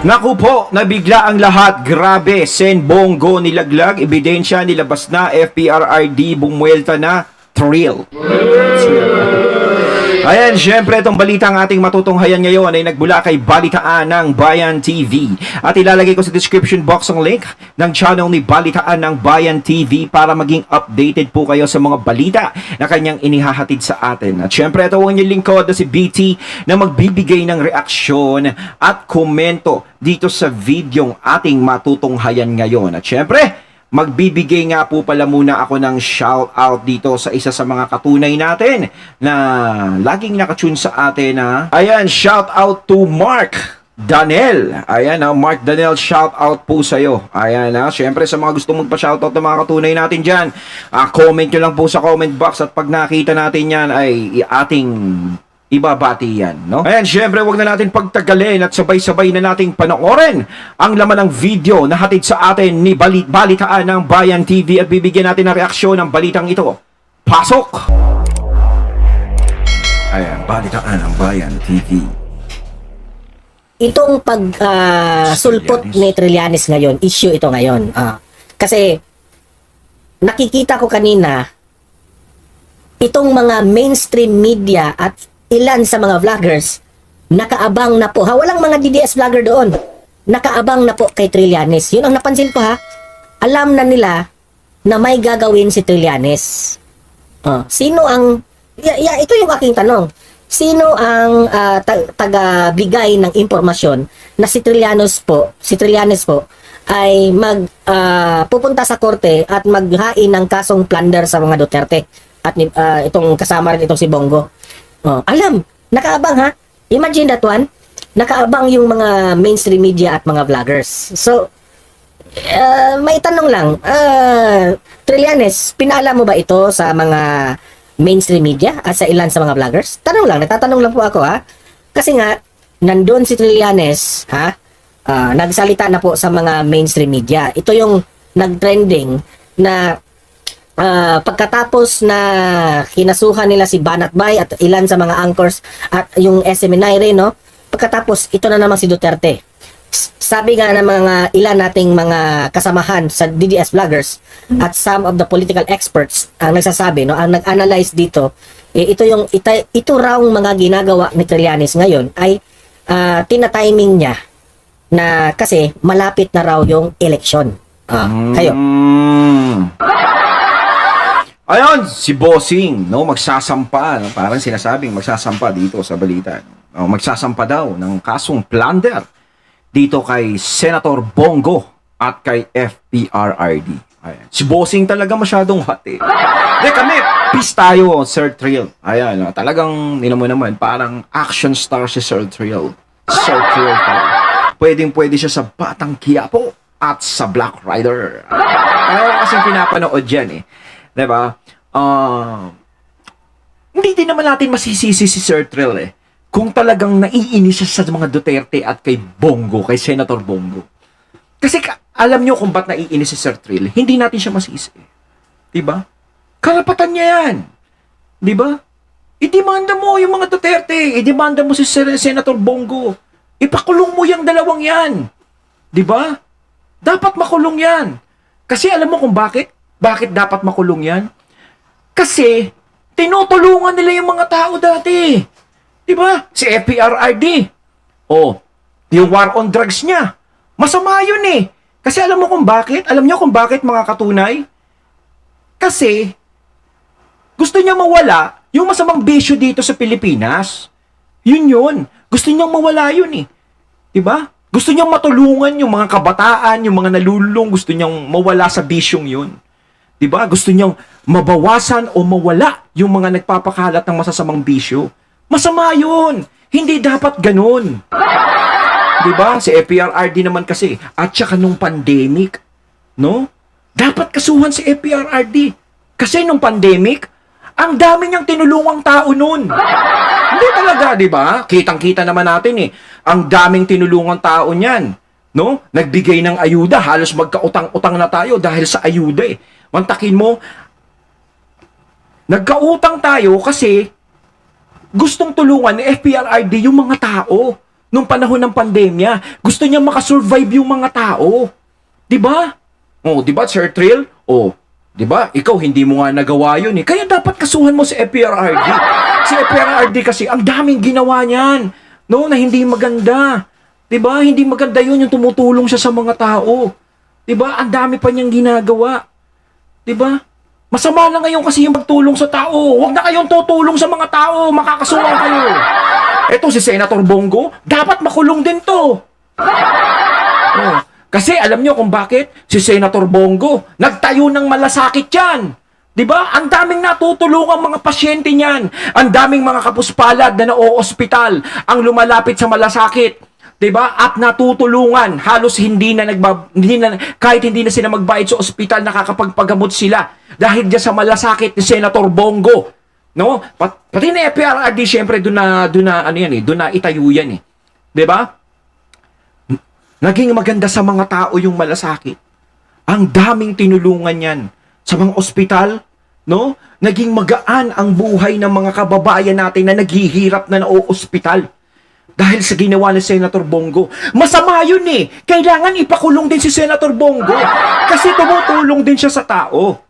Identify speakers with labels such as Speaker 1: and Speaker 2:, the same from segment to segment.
Speaker 1: Naku po, nabigla ang lahat. Grabe, Sen Bongo nilaglag, ebidensya nilabas na, FPRRD bumuelta na, thrill. Ayan, syempre itong balita ang ating matutunghayan ngayon ay nagbula kay Balitaan ng Bayan TV. At ilalagay ko sa description box ang link ng channel ni Balitaan ng Bayan TV para maging updated po kayo sa mga balita na kanyang inihahatid sa atin. At syempre ito ang inyong lingkod na si BT na magbibigay ng reaksyon at komento dito sa videong ating matutunghayan ngayon. At syempre, magbibigay nga po pala muna ako ng shout out dito sa isa sa mga katunay natin na laging nakatune sa atin na ayan, shout out to Mark Danel. Ayan na, Mark Danel, shout out po sa iyo. Ayan na, syempre sa mga gusto magpa-shout out ng mga katunay natin dyan, comment nyo lang po sa comment box at pag nakita natin yan ay ating ibabati yan, no? Ayan, syempre wag na natin pagtagalin at sabay-sabay na nating panoorin ang laman ng video na hatid sa atin ni Balitaan ng Bayan TV at bibigyan natin ng reaksyon ng balitang ito. Pasok! Ayan, Balitaan ng Bayan TV.
Speaker 2: Itong sulpot ni Trillanes ngayon, issue ito ngayon. Kasi nakikita ko kanina itong mga mainstream media at ilan sa mga vloggers nakaabang na po. Walang mga DDS vlogger doon. Nakaabang na po kay Trillanes. Yun ang napansin ko Alam na nila na may gagawin si Trillanes. Sino ang ito yung aking tanong. Sino ang taga-bigay ng impormasyon na si Trillanes po ay pupunta sa korte at maghain ng kasong plunder sa mga Duterte at itong kasama rin itong si Bongo. Alam, nakaabang Imagine that one. Nakaabang yung mga mainstream media at mga vloggers. So, may tanong lang. Trillanes, pinaalam mo ba ito sa mga mainstream media at sa ilan sa mga vloggers? Nagtatanong lang po ako Kasi nga, nandun si Trillanes, nagsalita na po sa mga mainstream media. Ito yung nag-trending na pagkatapos na kinasuhan nila si Banat Bay at ilan sa mga anchors at yung SMNI no? Pagkatapos, ito na naman si Duterte. Sabi nga ng mga ilan nating mga kasamahan sa DDS vloggers at some of the political experts ang nagsasabi, no, ang nag-analyze dito, ito raw mga ginagawa ni Trillanes ngayon ay tina-timing niya na kasi malapit na raw yung election. Kayo.
Speaker 1: Ayun, si Bossing, no, magsasampa, no, parang sinasabing magsasampa dito sa balita. Magsasampa daw ng kasong plunder dito kay Senator Bongo at kay FPRRD. Ayan. Si Bossing talaga masyadong hot kami, peace tayo, Sir Thrill. Ayan, talagang, naman, parang action star si Sir Thrill. Sir Thrill talaga. Pwedeng-pwede siya sa Batang Quiapo at sa Black Rider. Ayaw kasing pinapanood dyan Diba? Hindi din naman natin masisisi si Sir Thrill kung talagang naiinis siya sa mga Duterte at kay Bongo, kay Senator Bongo. Kasi alam nyo kung ba't naiinis si Sir Thrill, hindi natin siya masisi. Diba? Karapatan niya yan. Diba? I-demanda mo yung mga Duterte, i-demanda mo si Senator Bongo. Ipakulong mo yung dalawang yan. Diba? Dapat makulong yan. Kasi alam mo kung bakit? Bakit dapat makulong yan? Kasi, tinutulungan nila yung mga tao dati. Diba? Si FPRRD. Yung war on drugs niya. Masama yun Kasi alam mo kung bakit? Alam niyo kung bakit mga katunay? Kasi, gusto niya mawala yung masamang bisyo dito sa Pilipinas. Yun. Gusto niyang mawala yun Diba? Gusto niyang matulungan yung mga kabataan, yung mga nalulung, gusto niyang mawala sa bisyong yun. Diba? Gusto niyang mabawasan o mawala yung mga nagpapakalat ng masasamang bisyo. Masama yun. Hindi dapat ganun. Diba? Si FPRRD naman kasi. At saka nung pandemic, no? Dapat kasuhan si FPRRD. Kasi nung pandemic, ang dami niyang tinulungang tao nun. Hindi talaga, diba? Kitang-kita naman natin Ang daming tinulungang tao niyan. No? Nagbigay ng ayuda. Halos magkautang-utang na tayo dahil sa ayuda Mantakin mo, nagkautang tayo kasi gustong tulungan ni FPRRD yung mga tao. Nung panahon ng pandemya, gusto niya makasurvive yung mga tao. 'Di ba? Oh, 'di ba, Sir Trill? Oh, 'di ba? Ikaw hindi mo nga nagawa 'yun eh. Kaya dapat kasuhan mo si FPRRD. Si FPRRD kasi ang daming ginawa niyan, no, na hindi maganda. 'Di ba? Hindi maganda 'yun yung tumutulong siya sa mga tao. 'Di ba? Ang dami pa niyang ginagawa. 'Di ba? Masama na ngayon kasi yung pagtulong sa tao. Huwag na kayong tutulong sa mga tao, makakasuhan kayo. Eto si Senator Bongo, dapat makulong din 'to. Oh. Kasi alam nyo kung bakit? Si Senator Bongo, nagtayo ng malasakit yan. 'Di ba? Ang daming natutulungan mga pasyente niyan. Ang daming mga kapuspalad na na-o-ospital ang lumalapit sa malasakit. 'Di ba? At natutulungan. Halos kahit hindi na sila magbayad sa ospital, nakakapagpagamot sila dahil diyan sa malasakit ni Senator Bongo. No? Pati na FPRRD syempre doon na itayo yan eh. 'Di ba? Naging maganda sa mga tao yung malasakit. Ang daming tinulungan yan sa mga ospital, no? Naging magaan ang buhay ng mga kababayan natin na naghihirap na na-ospital dahil sa ginawa ni Senator Bongo. Masama yun eh. Kailangan ipakulong din si Senator Bongo kasi tumutulong din siya sa tao.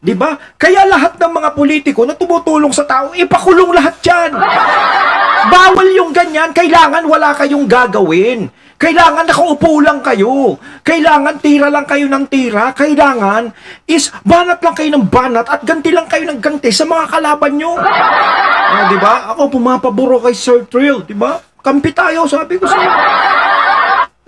Speaker 1: 'Di ba? Kaya lahat ng mga politiko na tumutulong sa tao, ipakulong lahat 'yan. Bawal yung ganyan. Kailangan wala kayong gagawin. Kailangan nakaupo lang kayo. Kailangan tira lang kayo ng tira. Kailangan is banat lang kayo ng banat at ganti lang kayo ng ganti sa mga kalaban nyo. Di ba? Ako pumapaburo kay Sir Trill. Di ba? Kampi tayo, sabi ko sa'yo.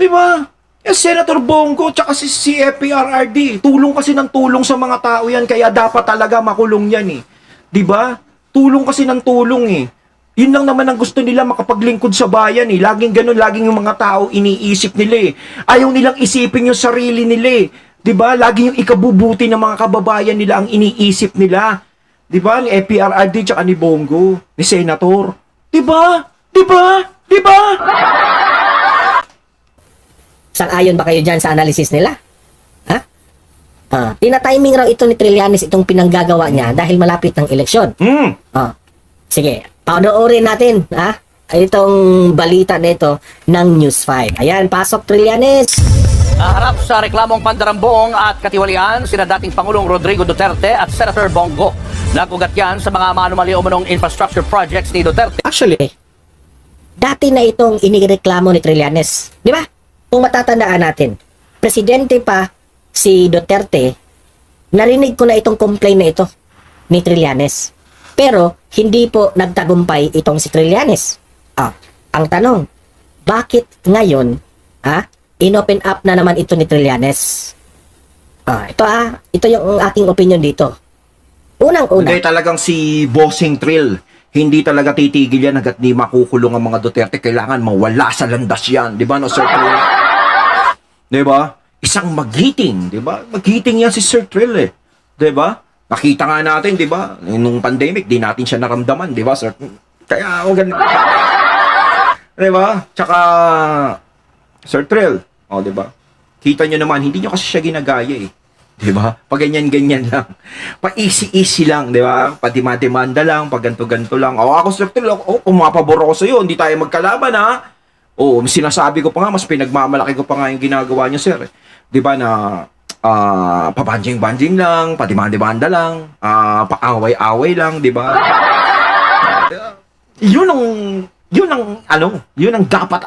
Speaker 1: Di ba? Senator Bongo tsaka si FPRRD. Tulong kasi ng tulong sa mga tao yan. Kaya dapat talaga makulong yan eh. Di ba? Tulong kasi ng tulong eh. Yun lang naman ang gusto nila, makapaglingkod sa bayan eh. Laging ganun, laging yung mga tao iniisip nila eh. Ayaw nilang isipin yung sarili nila eh. 'Di ba? Lagi yung ikabubuti ng mga kababayan nila ang iniisip nila. 'Di ba? Ni FPRRD tsaka ni Bongo, ni Senator. 'Di ba? 'Di ba? 'Di ba?
Speaker 2: Sang-ayon ba kayo dyan sa analysis nila? Ha? Tina-timing raw ito ni Trillanes itong pinanggagawa niya dahil malapit ng eleksyon. Sige, panoorin natin, itong balita nito ng News 5. Ayan, pasok Trillanes.
Speaker 3: Harap sa reklamong pandarambong at katiwalian sina dating Pangulong Rodrigo Duterte at Senator Bongo. Nagugat yan sa mga manumali umunong infrastructure projects ni Duterte.
Speaker 2: Actually, dati na itong inireklamo ni Trillanes. Di ba? Kung matatandaan natin, presidente pa si Duterte, narinig ko na itong complaint na ito ni Trillanes. Pero, hindi po nagtagumpay itong si Trillanes. Ang tanong, bakit ngayon, inopen up na naman ito ni Trillanes? Ito yung aking opinion dito. Unang-una.
Speaker 1: Hindi talagang si Bossing Trill. Hindi talaga titigil yan hanggat di makukulong ang mga Duterte. Kailangan mawala sa landas yan. Di ba, no, Sir Trill? Di ba? Isang magiting, di ba? Magiting yan si Sir Trill eh. Di ba? Nakita nga natin, di ba? Nung pandemic, di natin siya naramdaman, di ba, sir? Kaya ako ganun. Di ba? Tsaka, Sir Trill, di ba? Kita nyo naman, hindi nyo kasi siya ginagaya eh. Di ba? Pag ganyan-ganyan lang. Pa-easy-easy lang, di ba? Pa-demanda lang, pa-ganto-ganto lang. Ako, Sir Trill, pumapabor ako sa'yo, hindi tayo magkalaban, ha? Sinasabi ko pa nga, mas pinagmamalaki ko pa nga yung ginagawa nyo, sir. Di ba na... pabanjing-banjing lang, padimanda-banda lang, paaway-away lang, di ba? Yun ang dapat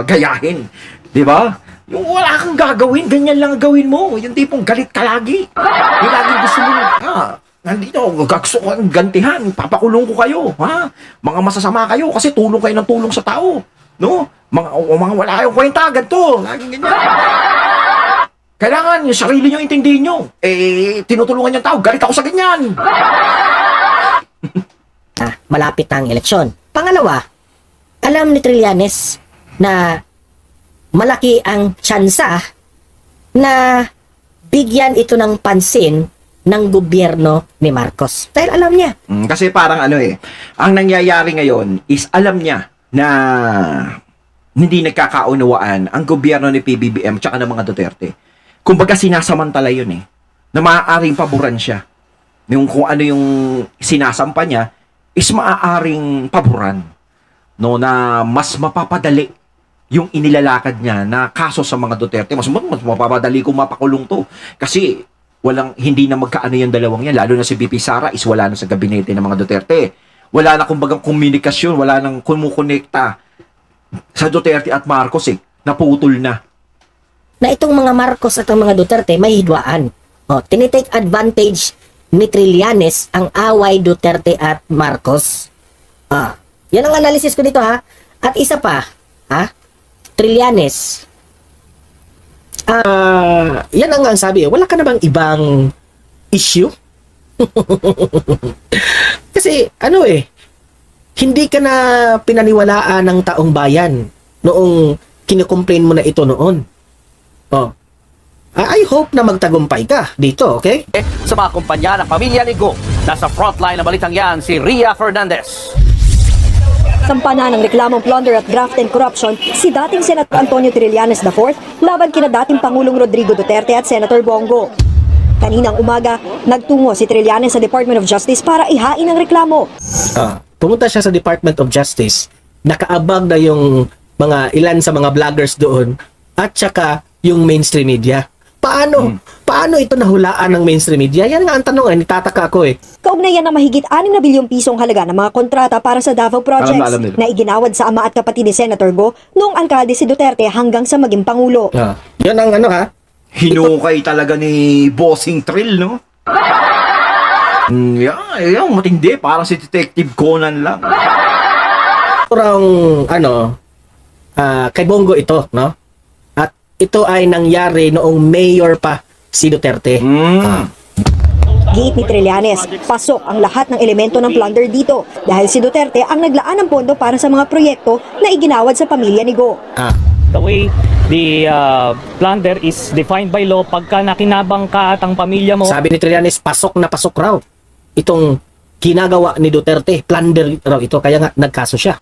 Speaker 1: gayahin, di ba? Yung wala kang gagawin, ganyan lang gawin mo. Yung tipong galit ka lagi. Yung laging gusto mo, nandito, gusto ko ang gantihan, papakulong ko kayo, ha? Mga masasama kayo kasi tulong kayo ng tulong sa tao, no? Mga wala kayong kwenta, ganito, laging ganyan. Kailangan yung sarili nyo intindihin nyo. Tinutulungan yung tao. Galit ako sa ganyan.
Speaker 2: Malapit ang eleksyon. Pangalawa, alam ni Trillanes na malaki ang tsansa na bigyan ito ng pansin ng gobyerno ni Marcos. Dahil alam niya.
Speaker 1: Kasi parang ang nangyayari ngayon is alam niya na hindi nagkakaunawaan ang gobyerno ni PBBM tsaka ng mga Duterte. Kumbaga sinasamantala yun na maaaring paboran siya. Yung kung ano yung sinasampa niya is maaaring paboran. no, na mas mapapadali yung inilalakad niya na kaso sa mga Duterte. Mas mapapadali kung mapakulong to. Kasi hindi na magkaano yung dalawang yan. Lalo na si BP Sara is wala na sa gabinete ng mga Duterte. Wala na kumbagang komunikasyon, wala nang kumukonekta sa Duterte at Marcos naputol na.
Speaker 2: Na itong mga Marcos at ang mga Duterte may hidwaan. Tinitake advantage ni Trillanes ang away Duterte at Marcos. Yan ang analysis ko dito ha. At isa pa, Trillanes. Yan ang sabi. Wala ka na bang ibang issue? Kasi hindi ka na pinaniwalaan ng taong bayan noong kinukomplain mo na ito noon. I hope na magtagumpay ka dito, okay?
Speaker 3: Sa mga kumpanya ng pamilya ni Go, nasa frontline ng balitang yan si Ria Fernandez.
Speaker 4: Sampa na ng reklamong plunder at graft and corruption si dating Senator Antonio Trillanes IV laban kina dating Pangulong Rodrigo Duterte at Senator Bongo. Kaninang umaga, nagtungo si Trillanes sa Department of Justice para ihain ang reklamo.
Speaker 2: Pumunta siya sa Department of Justice, nakaabag na yung ilan sa mga vloggers doon at saka yung mainstream media. Paano ito nahulaan ng mainstream media? Yan nga ang tanong, nitataka ako
Speaker 4: Kaugnayan ng mahigit 6 na bilyong pisong halaga ng mga kontrata para sa Davao Projects
Speaker 1: Alam nila.
Speaker 4: na iginawad sa ama at kapatid ni Senator Go noong alkalde si Duterte hanggang sa maging Pangulo.
Speaker 2: Yan ang
Speaker 1: Hinukay talaga ni Bossing Trill, no? Yan, matindi. Parang si Detective Conan lang.
Speaker 2: Parang kay Bongo ito, no? At ito ay nangyari noong mayor pa si Duterte.
Speaker 4: Giit ni Trillanes, pasok ang lahat ng elemento ng plunder dito dahil si Duterte ang naglaan ng pondo para sa mga proyekto na iginawad sa pamilya ni Go.
Speaker 5: The way the plunder is defined by law, pagka nakinabang ka at ang pamilya mo,
Speaker 2: Sabi ni Trillanes, pasok na pasok raw itong ginagawa ni Duterte. Plunder raw ito, kaya nga nagkaso siya.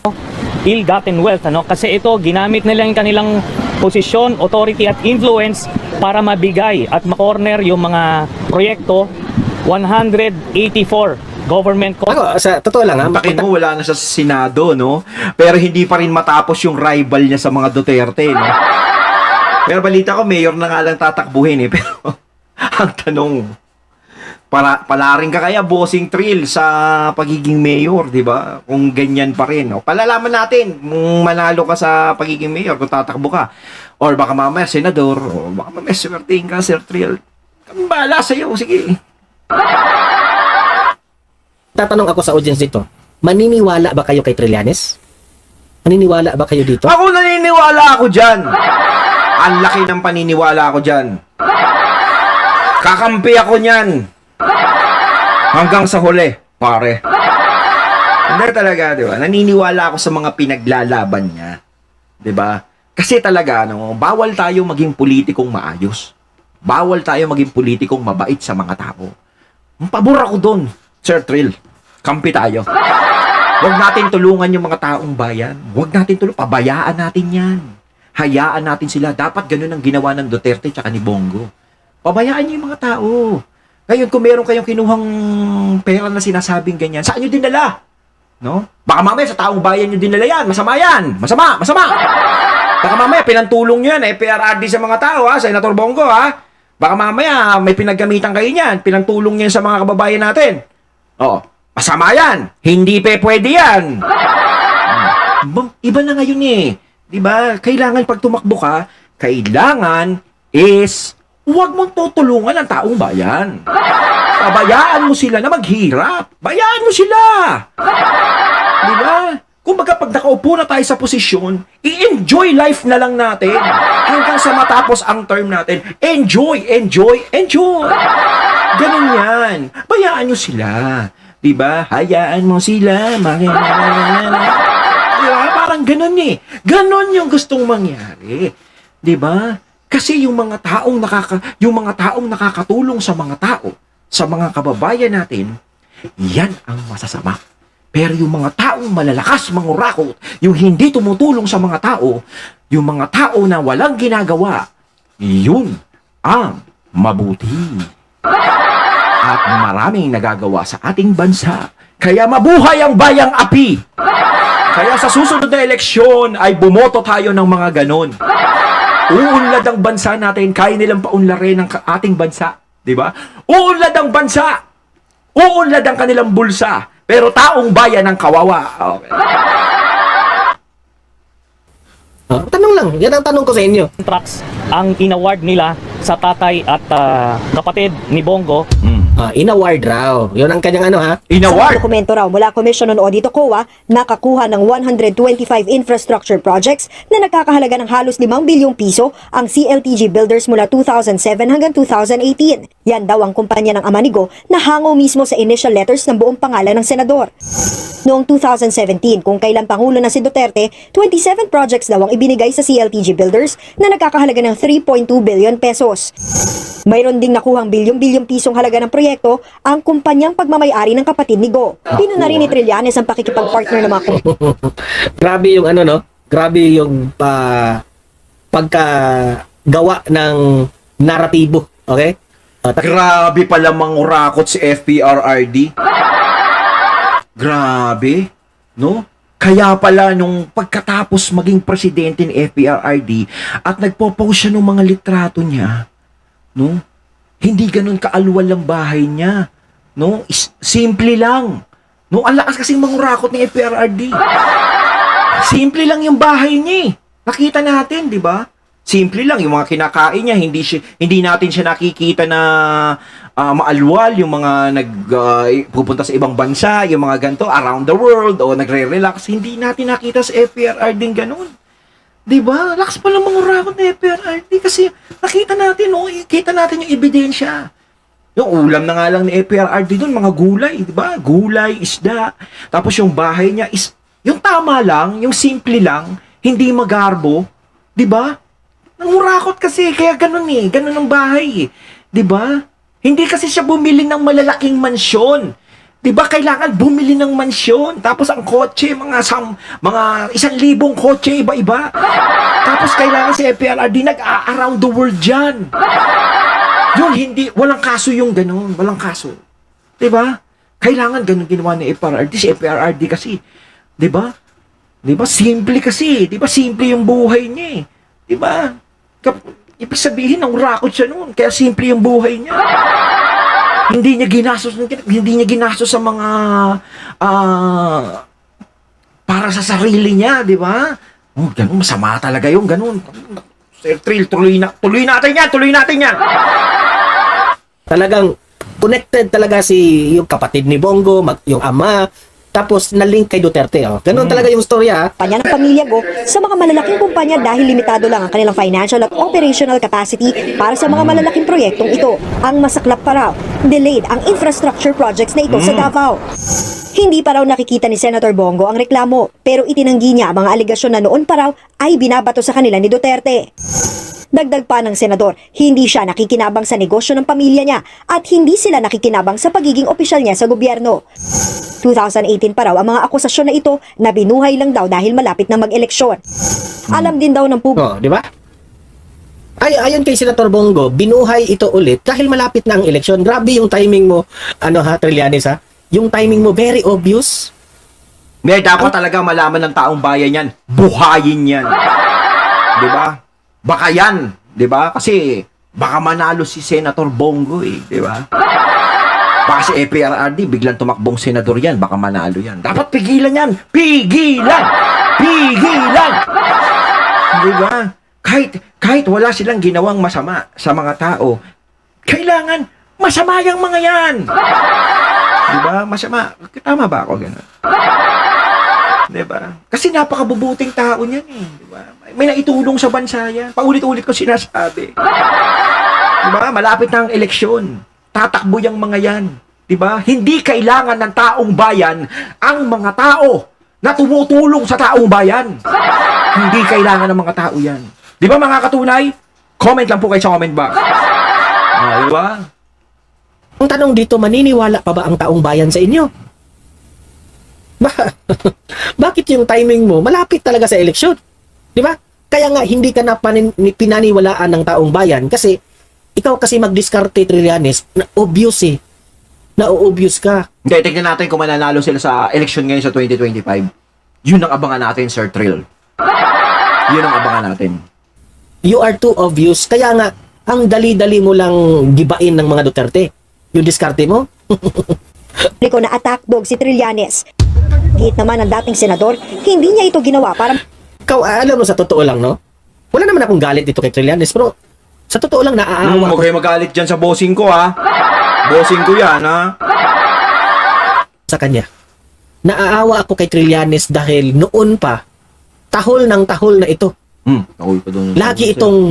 Speaker 5: ill-gotten wealth, kasi ito ginamit nila yung kanilang posisyon, authority at influence para mabigay at makorner yung mga proyekto. 184 government
Speaker 2: Sa totoo lang
Speaker 1: Takin mo, wala na siya sa Senado, no? Pero hindi pa rin matapos yung rival niya sa mga Duterte, no? Pero balita ko, mayor na nga lang tatakbuhin, Pero ang tanong, palaring ka kaya, Bossing Trill, sa pagiging mayor, di ba? Kung ganyan pa rin. Palalaman natin kung manalo ka sa pagiging mayor, kung tatakbo ka. Or baka mamaya senador, o baka mamaya swertein ka, Sir Trill. Kami bahala sa'yo, sige.
Speaker 2: Tatanong ako sa audience dito, maniniwala ba kayo kay Trillanes? Maniniwala ba kayo dito?
Speaker 1: Ako naniniwala ako dyan. Ang laki ng paniniwala ako dyan. Kakampi ako niyan. Hanggang sa huli, pare. Hindi talaga, di ba? Naniniwala ako sa mga pinaglalaban niya. Di ba? Kasi talaga, bawal tayo maging politikong maayos. Bawal tayo maging politikong mabait sa mga tao. Pabor ako doon, Sir Trill. Kampi tayo. Huwag natin tulungan yung mga taong bayan. Huwag natin tulungan. Pabayaan natin yan. Hayaan natin sila. Dapat ganun ang ginawa ng Duterte tsaka ni Bongo. Pabayaan niyo yung mga tao. Ngayon, kung meron kayong kinuhang pera na sinasabing ganyan, saan nyo dinala? No? Baka mamaya sa taong bayan nyo dinala yan. Masama yan. Masama. Masama. Baka mamaya pinantulong nyo yan. PRRD sa mga tao, Senator Bongo, Baka mamaya may pinaggamitan kayo niyan. Pinantulong nyo sa mga kababayan natin. Masama yan. Hindi pwede yan. Iba na ngayon Diba? Kailangan pag tumakbo ka, kailangan is huwag mong tutulungan ang taong bayan. Pabayaan mo sila na maghirap. Bayaan mo sila. Diba? Kumbaga pag nakaupo na tayo sa posisyon, i-enjoy life na lang natin hanggang sa matapos ang term natin. Enjoy, enjoy, enjoy. Ganun yan. Bayaan nyo sila. Diba? Hayaan mo sila. Diba? Parang ganun Ganun yung gustong mangyari. Diba? Kasi yung mga taong nakakatulong sa mga tao, sa mga kababayan natin, yan ang masasama. Pero yung mga taong malalakas, mangurakot, yung hindi tumutulong sa mga tao, yung mga tao na walang ginagawa, yun ang mabuti. At maraming nagagawa sa ating bansa. Kaya mabuhay ang bayang api! Kaya sa susunod na eleksyon ay bumoto tayo ng mga ganon. Uunlad ang bansa natin, kaya nilang paunlarin ang ating bansa. Di ba? Uunlad ang bansa! Uunlad ang kanilang bulsa. Pero taong bayan ang kawawa. Okay.
Speaker 2: Tanong lang, yan ang tanong ko sa inyo.
Speaker 5: Contracts ang inaward nila sa tatay at kapatid ni Bongo.
Speaker 2: In-award raw. Yun ang kanyang ano ha.
Speaker 4: Sa mga
Speaker 1: Inaward!
Speaker 4: dokumento raw mula Commission on Audit o COA, nakakuha ng 125 infrastructure projects na nagkakahalaga ng halos 5 bilyong piso ang CLTG Builders mula 2007 hanggang 2018. Yan daw ang kumpanya ng ama ni Go na hango mismo sa initial letters ng buong pangalan ng senador. Noong 2017, kung kailan Pangulo na si Duterte, 27 projects daw ang ibinigay sa CLTG Builders na nagkakahalaga ng 3.2 billion pesos. Mayroon ding nakuhang bilyong-bilyong pisong halaga ng proyekto ang kumpanyang pagmamayari ng kapatid ni Go. Pinuna rin ni Trillanes ang pakikipag-partner ng mga
Speaker 2: Grabe yung ano no? Grabe yung pagkagawa ng naratibo. Okay?
Speaker 1: Grabe pala mangurakot si FPRRD. Grabe, no? Kaya pala nung pagkatapos maging presidente ni FPRRD at nagpo-post siya ng mga litrato niya, no? Hindi ganun kaaluwal ang bahay niya, no? Simple lang. No, ang lakas kasing mangurakot ni FPRRD. Simple lang yung bahay niya. Nakita natin, di ba? Simple lang yung mga kinakain niya, hindi natin siya nakikita na maalwal, yung mga pupunta sa ibang bansa, yung mga ganito around the world o nagre-relax, hindi natin nakita sa FPRRD din ganun. 'Di ba? Lakas pa lang mangurakot ng FPRRD kasi nakita natin, kita natin yung ebidensya. Yung ulam na nga lang ni FPRRD doon, mga gulay, 'di ba? Gulay, isda. Tapos yung bahay niya is yung tama lang, yung simple lang, hindi magarbo, 'di ba? Nangurakot kasi, kaya ganun ganun ang bahay, 'di ba? Hindi kasi siya bumili ng malalaking mansyon. 'Di ba kailangan bumili ng mansyon? Tapos ang kotse, mga 1,000 kotse iba-iba. Tapos kailangan si FPRRD nag-around the world diyan. Yung hindi, walang kaso yung ganun, walang kaso. 'Di ba? Kailangan ganun ginawa ni FPRRD, si FPRRD kasi, 'di ba? 'Di ba simple kasi, 'di ba simple yung buhay niya, 'di ba? Ibig sabihin, ang rakot siya noon. Kaya simple yung buhay niya. Hindi niya ginastos sa mga para sa sarili niya, di ba? Oh, ganun, masama talaga yung ganun. Sir Trill, tuloy natin yan!
Speaker 2: Talagang connected talaga yung kapatid ni Bongo, yung ama, tapos na-link kay Duterte. Ganun talaga yung storya.
Speaker 4: kumpanya ng pamilya Go sa mga malalaking kumpanya dahil limitado lang ang kanilang financial at operational capacity para sa mga malalaking proyektong ito. Ang masaklap pa raw, delayed ang infrastructure projects na ito sa Davao. Hindi pa raw nakikita ni Senator Bongo ang reklamo, pero itinanggi niya ang mga aligasyon na noon pa raw ay binabato sa kanila ni Duterte. Dagdag pa ng senador, hindi siya nakikinabang sa negosyo ng pamilya niya at hindi sila nakikinabang sa pagiging opisyal niya sa gobyerno. 2018 pa raw ang mga akusasyon na ito na binuhay lang daw dahil malapit na mag-eleksyon. Alam din daw ng publiko.
Speaker 2: Di ba? Ayon kay Senator Bongo, binuhay ito ulit dahil malapit na ang eleksyon. Grabe yung timing mo, Trillanes ha? Yung timing mo, very obvious.
Speaker 1: May dapat talaga malaman ng taong bayan yan. Buhayin yan. Di ba? Baka yan. Di ba? Kasi baka manalo si Senator Bongo di ba? Baka si FPRRD, biglang tumakbong senador yan. Baka manalo yan. Dapat pigilan yan. Pigilan! Pigilan! Di ba? Kahit wala silang ginawang masama sa mga tao, kailangan masama yung mga yan. Di ba? Masama. Tama ba ako ganun? Di ba? Kasi napakabubuting tao niyan di ba? May naitulong sa bansa yan. Paulit-ulit ko sinasabi. Di ba? Malapit na ang eleksyon. Tatakbo yung mga yan. Di ba? Hindi kailangan ng taong bayan ang mga tao na tumutulong sa taong bayan. Hindi kailangan ng mga tao yan. Di ba mga katunay? Comment lang po kayo sa comment box. Di ba?
Speaker 2: Ang tanong dito, maniniwala pa ba ang taong bayan sa inyo? Bakit yung timing mo malapit talaga sa eleksyon? Di ba? Kaya nga hindi ka na pinaniwalaan ng taong bayan kasi ikaw kasi mag-diskarte, Trillanes, na obvious Na-obvious ka.
Speaker 1: Hindi, tignan natin kung mananalo sila sa election ngayon sa 2025. Yun ang abangan natin, Sir Trill. Yun ang abangan natin.
Speaker 2: You are too obvious. Kaya nga, ang dali-dali mo lang gibain ng mga Duterte. Yung diskarte mo.
Speaker 4: Publiko na attack dog si Trillanes. Giit naman ng dating senador, hindi niya ito ginawa para
Speaker 2: Ikaw, alam mo sa totoo lang, no? Wala naman akong galit dito kay Trillanes, pero sa totoo lang naaawa
Speaker 1: Huwag
Speaker 2: ko
Speaker 1: kayo magalit dyan sa bossing ko, ha? Bossing ko yan, ha?
Speaker 2: sa kanya. Naaawa ako kay Trillanes dahil noon pa, tahol ng tahol na ito.
Speaker 1: Nakul pa doon.
Speaker 2: Lagi itong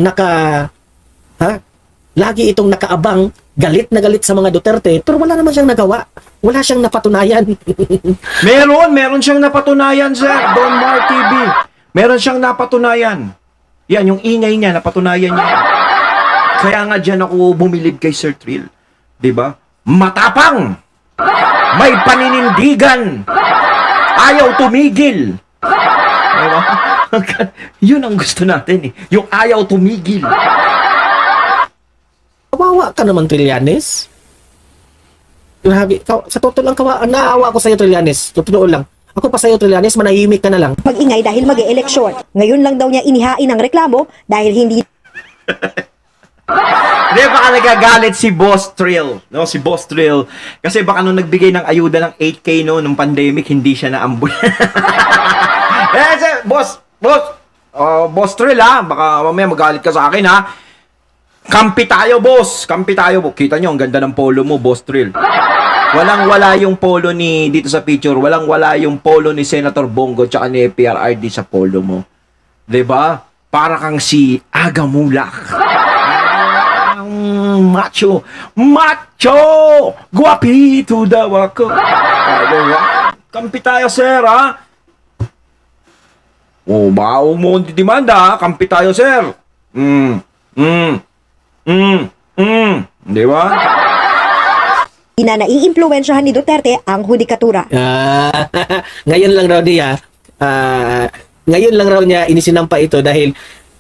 Speaker 2: Lagi itong nakaabang, galit na galit sa mga Duterte, pero wala naman siyang nagawa. Wala siyang napatunayan.
Speaker 1: Meron siyang napatunayan, sir. Don Mar TV. Meron siyang napatunayan. Yan, yung ingay niya, napatunayan niya. Kaya nga dyan ako bumilib kay Sir Trill. 'Di ba? Matapang! May paninindigan! Ayaw tumigil! Diba? Yun ang gusto natin eh. Yung ayaw tumigil.
Speaker 2: Kawawa ka naman, Trillanes. Grabe, sa totoo lang naawa ako sa iyo, Trillanes. Sa totoo lang. Ako pa sa iyo, Trillanes, manahimik ka na lang.
Speaker 4: mag-ingay dahil mag-e-eleksyon. Ngayon lang daw niya inihain ang reklamo dahil hindi
Speaker 1: Hindi, baka nagagalit si Boss Trill. No, si Boss Trill. Kasi baka nung nagbigay ng ayuda ng 8K no, nung pandemic, hindi siya naambul. Boss Trill ha. Baka mamaya magalit ka sa akin ha. Kampi tayo, boss. Kampi tayo. Kita nyo, ang ganda ng polo mo, Boss Trill. Walang-wala yung polo ni, dito sa picture, walang-wala yung polo ni Senator Bongo tsaka ni PRRD sa polo mo. 'Di ba? Para kang si Aga Mulak. Macho! Guwapito daw ako. Diba? Kampi tayo, sir, ha? Bawo mo ang demanda, ha? Kampi tayo, sir. Di ba?
Speaker 4: na naiimpluwensyahan ni Duterte ang hudikatura.
Speaker 2: Ngayon lang raw niya, ngayon lang raw niya inisinampa ito dahil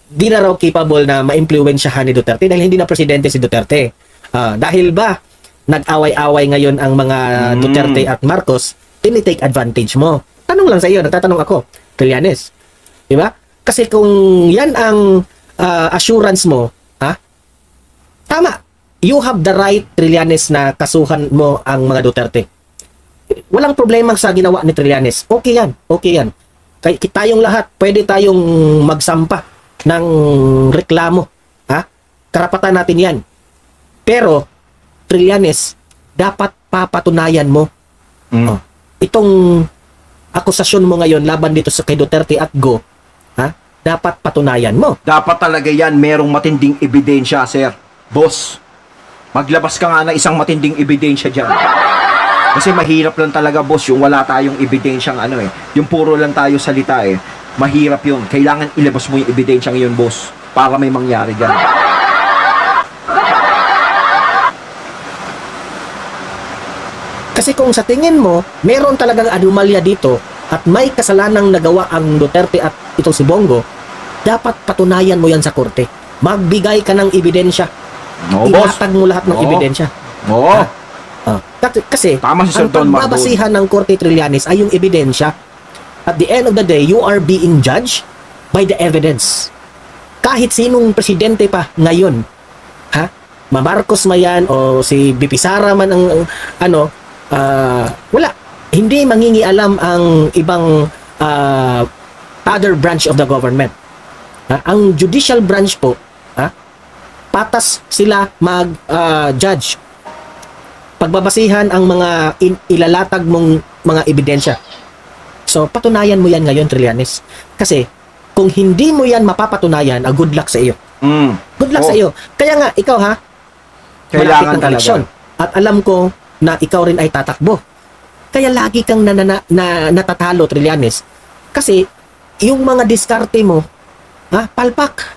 Speaker 2: di na raw capable na maimpluwensyahan ni Duterte dahil hindi na presidente si Duterte. Dahil ba nag-away-away ngayon ang mga Duterte at Marcos, tinitake advantage mo. Tanong lang sa iyo, nagtatanong ako, Trillanes. Di ba? Kasi kung yan ang assurance mo, tama. You have the right, Trillanes, na kasuhan mo ang mga Duterte. Walang problema sa ginawa ni Trillanes. Okay yan. Okay yan. Tayong lahat, pwede tayong magsampa ng reklamo. Karapatan natin yan. Pero, Trillanes, dapat papatunayan mo. Itong akusasyon mo ngayon laban dito sa kay Duterte at Go, dapat patunayan mo.
Speaker 1: Dapat talaga yan, merong matinding ebidensya, sir. Boss, maglabas ka nga ng isang matinding ebidensya dyan. Kasi mahirap lang talaga, boss, yung wala tayong ebidensyang yung puro lang tayo salita Mahirap yun. Kailangan ilabas mo yung ebidensyang yun, boss, para may mangyari dyan.
Speaker 2: Kasi kung sa tingin mo, meron talagang anomalya dito at may kasalanang nagawa ang Duterte at itong si Bongo, dapat patunayan mo yan sa korte. Magbigay ka ng ebidensya.
Speaker 1: No, boss.
Speaker 2: Ilatag mo lahat ng ebidensya.
Speaker 1: Oo.
Speaker 2: Kasi
Speaker 1: Tama si Sir
Speaker 2: ang
Speaker 1: Don Marcos.
Speaker 2: pagbabasihan ng Korte Trillanes ay yung ebidensya. At the end of the day, you are being judged by the evidence. Kahit sinong presidente pa ngayon, Marcos man yan o si BP Sara man ang wala. Hindi mangingialam ang ibang other branch of the government. Ang judicial branch po, patas sila mag-judge. Pagbabasihan ang mga ilalatag mong mga ebidensya. So, patunayan mo yan ngayon, Trillanes. Kasi, kung hindi mo yan mapapatunayan, good luck sa iyo. Good luck sa iyo. Kaya nga, ikaw
Speaker 1: Kailangan
Speaker 2: malapit ng eleksyon. At alam ko na ikaw rin ay tatakbo. Kaya lagi kang natatalo, Trillanes. Kasi, yung mga diskarte mo, palpak.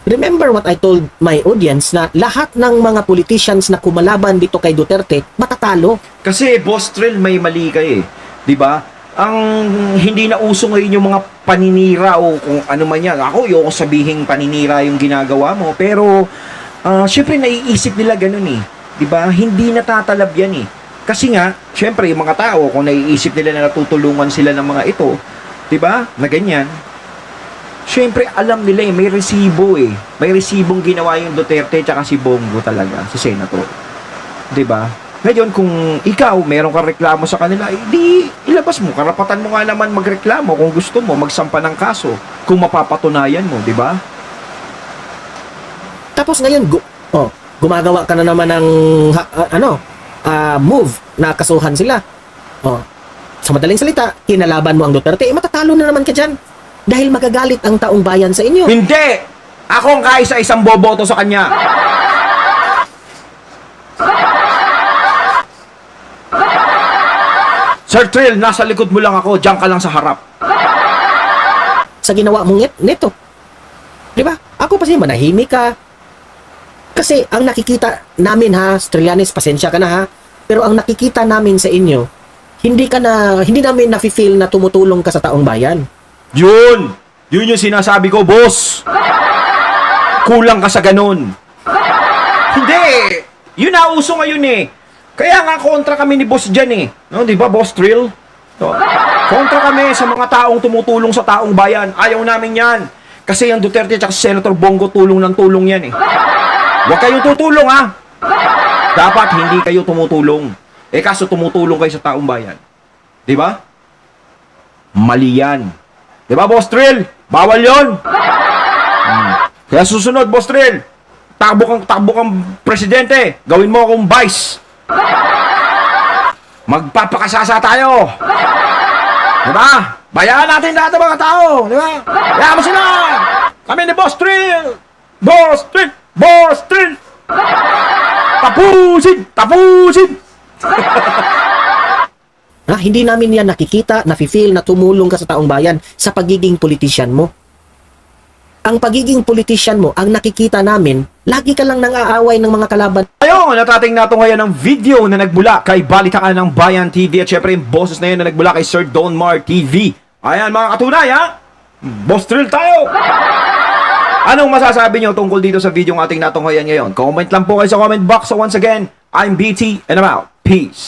Speaker 2: Remember what I told my audience na lahat ng mga politicians na kumalaban dito kay Duterte, matatalo.
Speaker 1: Kasi, Boss Trill, may mali kayo 'di ba? Ang hindi na uso ngayon yung mga paninira o kung ano man yan. Ako, yung sabihin paninira yung ginagawa mo. Pero, syempre naiisip nila ganun 'di ba? Hindi natatalab yan Kasi nga, syempre, yung mga tao, kung naiisip nila na natutulungan sila ng mga ito, di ba, na ganyan, syempre, alam nila may resibo May resibong ginawa yung Duterte tsaka si Bongo talaga, si Senator. Di ba? Ngayon, kung ikaw, meron kang reklamo sa kanila, di ilabas mo. Karapatan mo nga naman magreklamo kung gusto mo, magsampa ng kaso, kung mapapatunayan mo, di ba?
Speaker 2: Tapos ngayon, gumagawa ka na naman ng move na kasuhan sila. Sa madaling salita, kinalaban mo ang Duterte, matatalo na naman ka dyan. Dahil magagalit ang taong bayan sa inyo.
Speaker 1: Hindi! Ako ang kaisa-isang boboto sa kanya. Sir Trill, nasa likod mo lang ako, diyan ka lang sa harap.
Speaker 2: Sa ginawa mong nito. Di ba? Ako pa siya, manahimik ka. Kasi ang nakikita namin ha, Trillanes, pasensya ka na ha, pero ang nakikita namin sa inyo, hindi namin nafe-feel na tumutulong ka sa taong bayan.
Speaker 1: Yun yung sinasabi ko, boss. Kulang ka sa ganun. Hindi. Yun na uso ngayon eh. Kaya nga kontra kami ni boss dyan eh. No, di ba, Boss Trill? No? Kontra kami sa mga taong tumutulong sa taong bayan. Ayaw namin yan. Kasi yung Duterte at si Senator Bongo tulong ng tulong yan eh. Huwag kayong tutulong ha. Dapat hindi kayo tumutulong. Kaso tumutulong kayo sa taong bayan. Di ba? Mali yan. Di ba, Boss Trill? Bawal yon. Kaya susunod, Boss Trill, takbo kang presidente. Gawin mo akong vice. Magpapakasasa tayo. Di ba? Bayaan natin lahat ng mga tao. Di ba? Bayaan mo sila. Kami ni Boss Trill. Boss Trill. Boss Trill. Tapusin.
Speaker 2: Hindi namin yan nakikita, nafe-feel na tumulong ka sa taong bayan sa pagiging politician mo. Ang pagiging politician mo, ang nakikita namin, lagi ka lang nang-aaway ng mga kalaban.
Speaker 1: Ayun, natating nato ngayon ang video na nagbula kay Balitaan ng Bayan TV at syempre yung boses na yun na nagbula kay Sir Don Mar TV. Ayan mga katunay ha, Boss Trill tayo. Anong masasabi nyo tungkol dito sa video ng ating natunghayan ngayon? Comment lang po kayo sa comment box. So once again, I'm BT and I'm out. Peace.